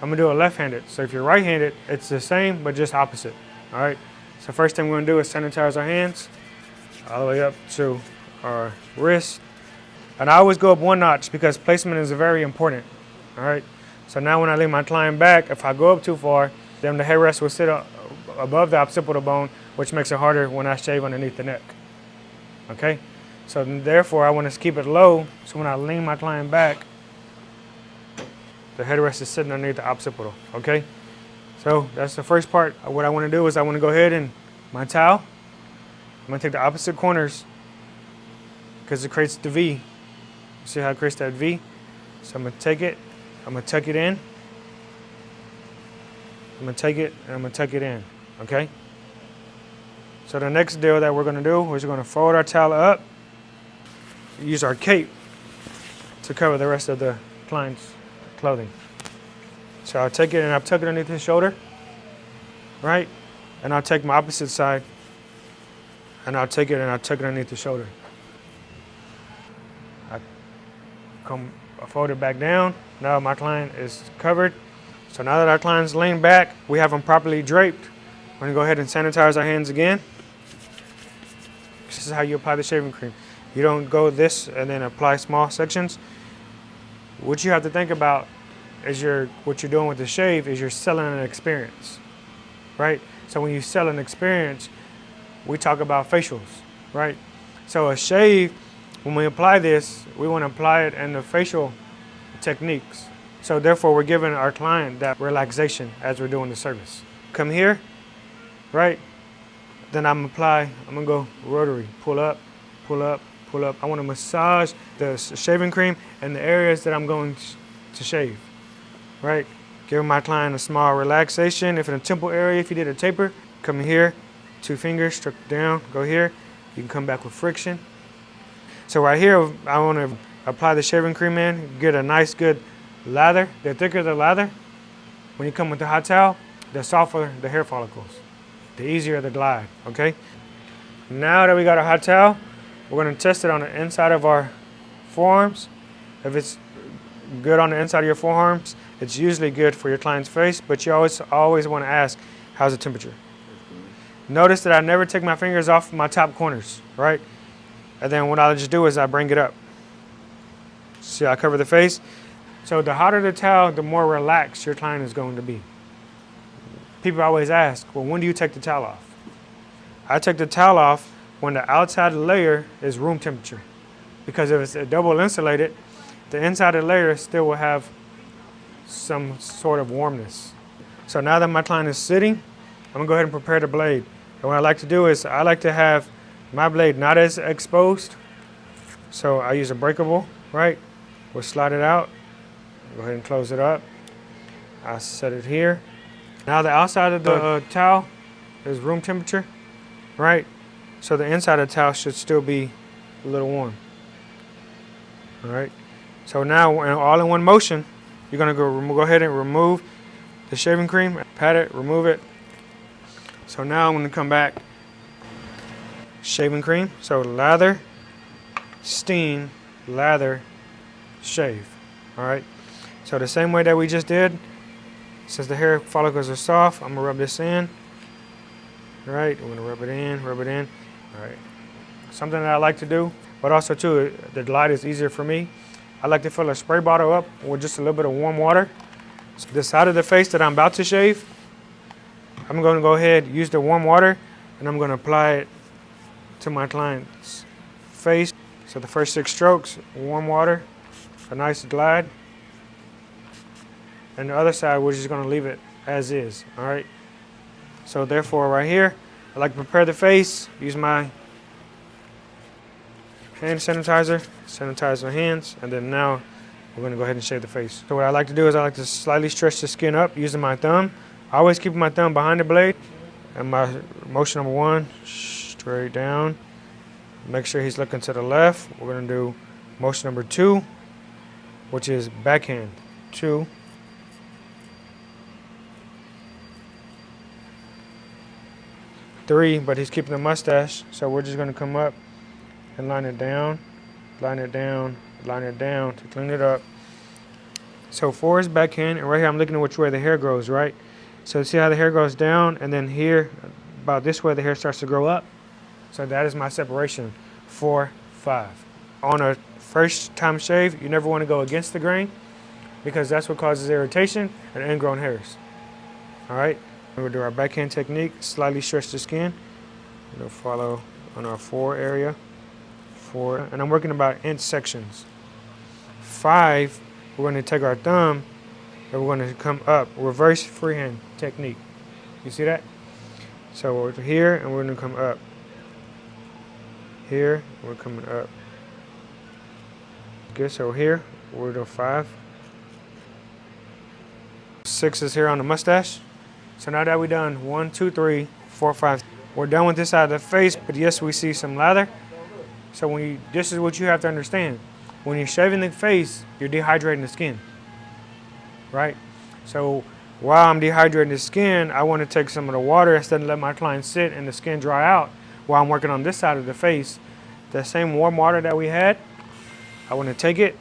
I'm gonna do it left-handed. So if you're right-handed, it's the same, but just opposite, all right? So first thing we're gonna do is sanitize our hands all the way up to our wrist. And I always go up one notch because placement is very important, all right? So now when I lay my client back, if I go up too far, then the headrest will sit above the occipital bone, which makes it harder when I shave underneath the neck, okay? So therefore, I want to keep it low, so when I lean my client back, the headrest is sitting underneath the occipital, okay? So that's the first part. What I want to do is I want to go ahead and my towel, I'm going to take the opposite corners because it creates the V. See how it creates that V? So I'm going to take it, I'm going to tuck it in, I'm going to take it, and I'm going to tuck it in, okay? So the next deal that we're going to do is we're going to fold our towel up, use our cape to cover the rest of the client's clothing. So I'll take it and I'll tuck it underneath his shoulder, right? And I'll take my opposite side and I'll take it and I'll tuck it underneath the shoulder. I fold it back down. Now my client is covered. So now that our client's leaned back, we have him properly draped. We're gonna go ahead and sanitize our hands again. This is how you apply the shaving cream. You don't go this and then apply small sections. What you have to think about is what you're doing with the shave is you're selling an experience, right? So when you sell an experience, we talk about facials, right? So a shave, when we apply this, we want to apply it in the facial techniques. So therefore, we're giving our client that relaxation as we're doing the service. Come here, right? Then I'm gonna go rotary, pull up, pull up, pull up. I want to massage the shaving cream in the areas that I'm going to shave, right? Giving my client a small relaxation. If in a temple area, if you did a taper, come here, 2 fingers, stroke down, go here. You can come back with friction. So right here, I want to apply the shaving cream in, get a nice good lather. The thicker the lather, when you come with the hot towel, the softer the hair follicles, the easier the glide, okay? Now that we got our hot towel, we're gonna test it on the inside of our forearms. If it's good on the inside of your forearms, it's usually good for your client's face, but you always wanna ask, how's the temperature? Notice that I never take my fingers off my top corners, right? And then what I'll just do is I bring it up. See, I cover the face. So the hotter the towel, the more relaxed your client is going to be. People always ask, well, when do you take the towel off? I take the towel off when the outside layer is room temperature. Because if it's a double insulated, the inside of the layer still will have some sort of warmness. So now that my client is sitting, I'm gonna go ahead and prepare the blade. And what I like to do is I like to have my blade not as exposed. So I use a breakable, right? We'll slide it out. Go ahead and close it up. I set it here. Now the outside of the towel is room temperature, right? So the inside of the towel should still be a little warm. All right. So now, all in one motion, you're gonna go ahead and remove the shaving cream, pat it, remove it. So now I'm gonna come back. Shaving cream. So lather, steam, lather, shave. All right. So the same way that we just did, since the hair follicles are soft, I'm gonna rub this in. All right, I'm gonna rub it in, rub it in. All right. Something that I like to do, but also too, the glide is easier for me. I like to fill a spray bottle up with just a little bit of warm water. So the side of the face that I'm about to shave, I'm gonna go ahead, use the warm water, and I'm gonna apply it to my client's face. So the first 6 strokes, warm water, a nice glide. And the other side, we're just gonna leave it as is, all right? So therefore, right here, I like to prepare the face, use my hand sanitizer, sanitize my hands, and then now we're gonna go ahead and shave the face. So what I like to do is I like to slightly stretch the skin up using my thumb. I always keep my thumb behind the blade. And my motion number 1, straight down. Make sure he's looking to the left. We're gonna do motion number 2, which is backhand, 2. 3, but he's keeping the mustache, so we're just gonna come up and line it down, line it down, line it down to clean it up. So 4 is backhand, and right here I'm looking at which way the hair grows, right? So see how the hair goes down, and then here, about this way, the hair starts to grow up. So that is my separation, 4, 5. On a first time shave, you never want to go against the grain because that's what causes irritation and ingrown hairs. All right, we'll do our backhand technique, slightly stretch the skin. We'll follow on our 4 area, 4, and I'm working about inch sections. 5, we're going to take our thumb and we're going to come up, reverse freehand technique. You see that? So we're here and we're going to come up. Here, we're coming up. Good, so here, we're doing 5. 6 is here on the mustache. So now that we're done 1, 2, 3, 4, 5, we're done with this side of the face, but yes, we see some lather. So this is what you have to understand. When you're shaving the face, you're dehydrating the skin, right? So while I'm dehydrating the skin, I want to take some of the water instead of let my client sit and the skin dry out while I'm working on this side of the face. The same warm water that we had, I want to take it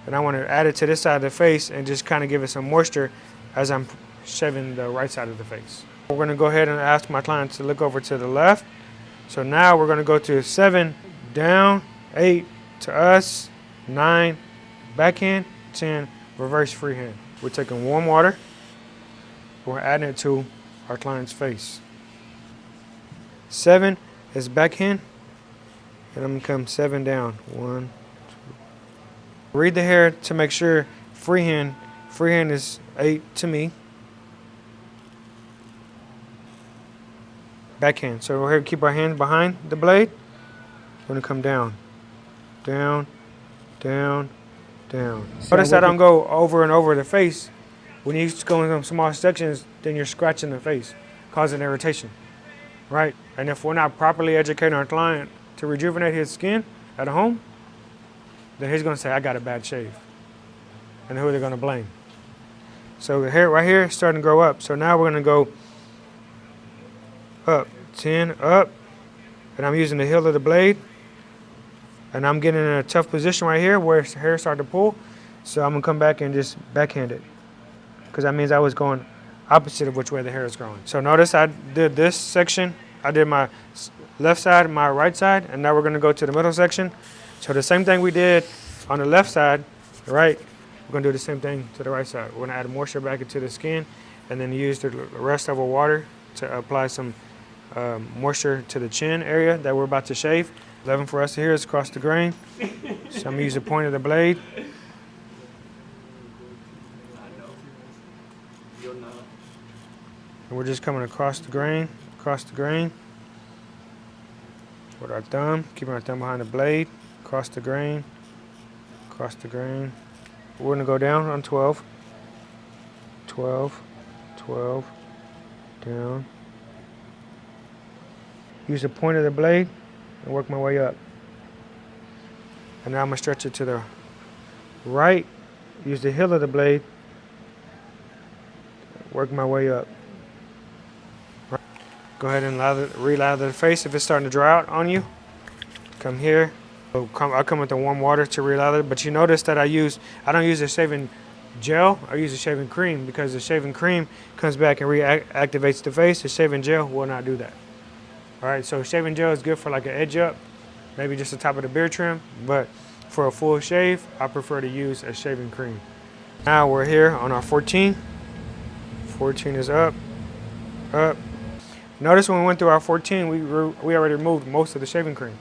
and I want to add it to this side of the face and just kind of give it some moisture as I'm shaving the right side of the face. We're going to go ahead and ask my client to look over to the left. So now we're going to go to 7, down, 8, to us, 9, backhand, 10, reverse freehand. We're taking warm water, we're adding it to our client's face. 7 is backhand, and I'm gonna come 7 down. 1, 2. Read the hair to make sure freehand is 8 to me. Backhand. So we're here to keep our hands behind the blade. We're gonna come down. Down, down, down. Notice I don't go over and over the face. When you go in some small sections, then you're scratching the face, causing irritation, right? And if we're not properly educating our client to rejuvenate his skin at home, then he's gonna say, I got a bad shave. And who are they gonna blame? So the hair right here is starting to grow up. So now we're gonna go up, 10, up, and I'm using the heel of the blade. And I'm getting in a tough position right here where the hair started to pull. So I'm gonna come back and just backhand it. Because that means I was going opposite of which way the hair is growing. So notice I did this section. I did my left side, my right side, and now we're gonna go to the middle section. So the same thing we did on the left side, right, we're gonna do the same thing to the right side. We're gonna add moisture back into the skin and then use the rest of our water to apply some moisture to the chin area that we're about to shave. 11 for us here is across the grain. So I'm gonna use the point of the blade. And we're just coming across the grain, with our thumb, keeping our thumb behind the blade, across the grain. We're gonna go down on 12, 12, 12, down. Use the point of the blade and work my way up. And now I'm gonna stretch it to the right, use the heel of the blade, work my way up. Go ahead and re-lather the face if it's starting to dry out on you. Come here. I'll come with the warm water to re-lather, but you notice that I don't use a shaving gel, I use a shaving cream because the shaving cream comes back and reactivates the face. The shaving gel will not do that. All right, so shaving gel is good for like an edge up, maybe just the top of the beard trim, but for a full shave, I prefer to use a shaving cream. Now we're here on our 14. 14 is up, up. Notice when we went through our 14, we already removed most of the shaving cream.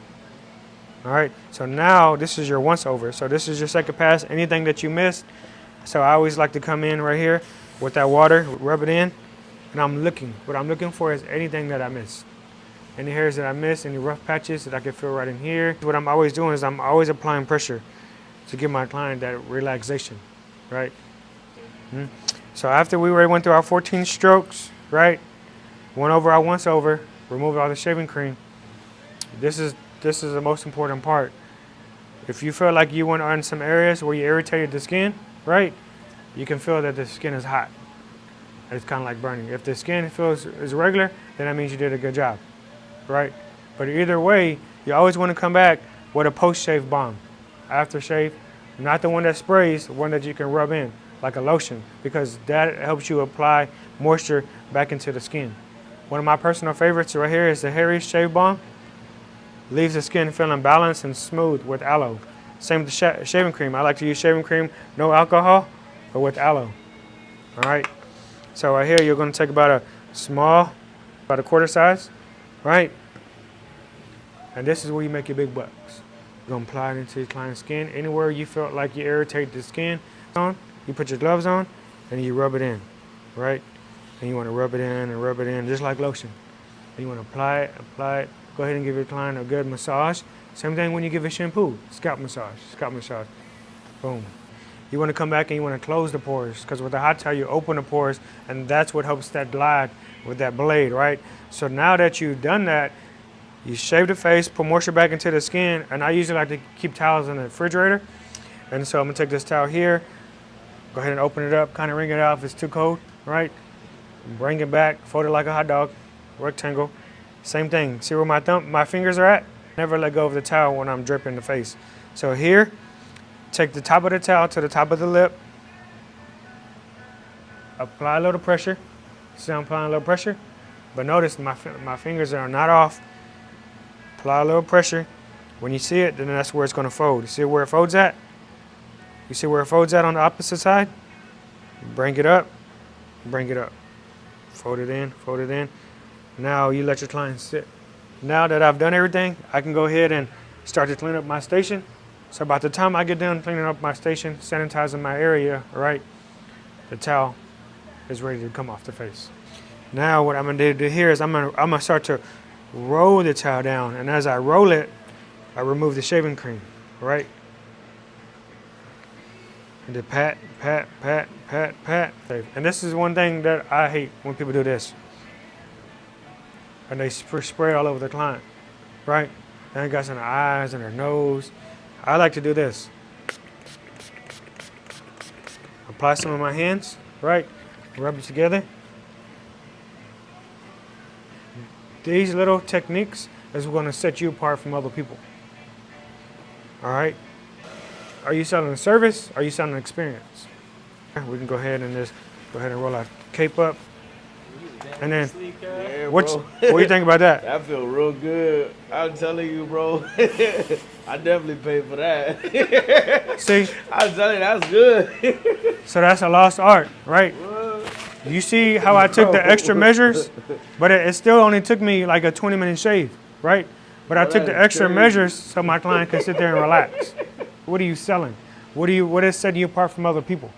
All right, so now this is your once over. So this is your second pass, anything that you missed. So I always like to come in right here with that water, rub it in, and I'm looking. What I'm looking for is anything that I missed. Any hairs that I missed, any rough patches that I can feel right in here. What I'm always doing is I'm always applying pressure to give my client that relaxation, right? So after we already went through our 14 strokes, right? Went over our once over, removed all the shaving cream. This is the most important part. If you feel like you went on some areas where you irritated the skin, right? You can feel that the skin is hot. It's kind of like burning. If the skin is regular, then that means you did a good job, right? But either way, you always want to come back with a post-shave balm. After shave, Not the one that sprays, one that you can rub in, like a lotion, because that helps you apply moisture back into the skin. One of my personal favorites right here is the Harry's Shave Balm. Leaves the skin feeling balanced and smooth with aloe. Same with the shaving cream. I like to use shaving cream, no alcohol, but with aloe. All right. So right here, you're going to take about a quarter size, right? And this is where you make your big bucks. You're going to apply it into your client's skin. Anywhere you felt like you irritate the skin on, you put your gloves on and you rub it in, right? And you want to rub it in just like lotion. And you want to apply it. Go ahead and give your client a good massage. Same thing when you give a shampoo, scalp massage. Boom. You want to come back and you want to close the pores, because with the hot towel you open the pores, and that's what helps that glide with that blade, right? So now that you've done that, you shave the face, put moisture back into the skin, and I usually like to keep towels in the refrigerator. And so I'm gonna take this towel here, go ahead and open it up, kind of wring it out if it's too cold, right? Bring it back, fold it like a hot dog, rectangle. Same thing, see where my fingers are at? Never let go of the towel when I'm dripping the face. So here, take the top of the towel to the top of the lip, apply a little pressure. See I'm applying a little pressure? But notice my fingers are not off. Apply a little pressure. When you see it, then that's where it's gonna fold. You see where it folds at? You see where it folds at on the opposite side? Bring it up, fold it in. Now you let your client sit. Now that I've done everything, I can go ahead and start to clean up my station. So about the time I get done cleaning up my station, sanitizing my area, right, the towel is ready to come off the face. Now what I'm gonna do here is I'm gonna start to roll the towel down, and as I roll it, I remove the shaving cream, right? And then pat. And this is one thing that I hate when people do this. And they spray it all over the client, right? And it got in their eyes and their nose. I like to do this. Apply some of my hands, right? Rub it together. These little techniques is going to set you apart from other people. All right? Are you selling a service? Are you selling an experience? We can go ahead and roll our cape up. And then, Yeah, what bro. do you think about that? That feel real good. I'm telling you, bro. I definitely paid for that. See? I'm telling you, that's good. So that's a lost art, right? What? You see how I took the extra measures? But it still only took me like a 20-minute shave, right? But I took the that's extra crazy. measures so my client can sit there and relax. What are you selling? What is setting you apart from other people?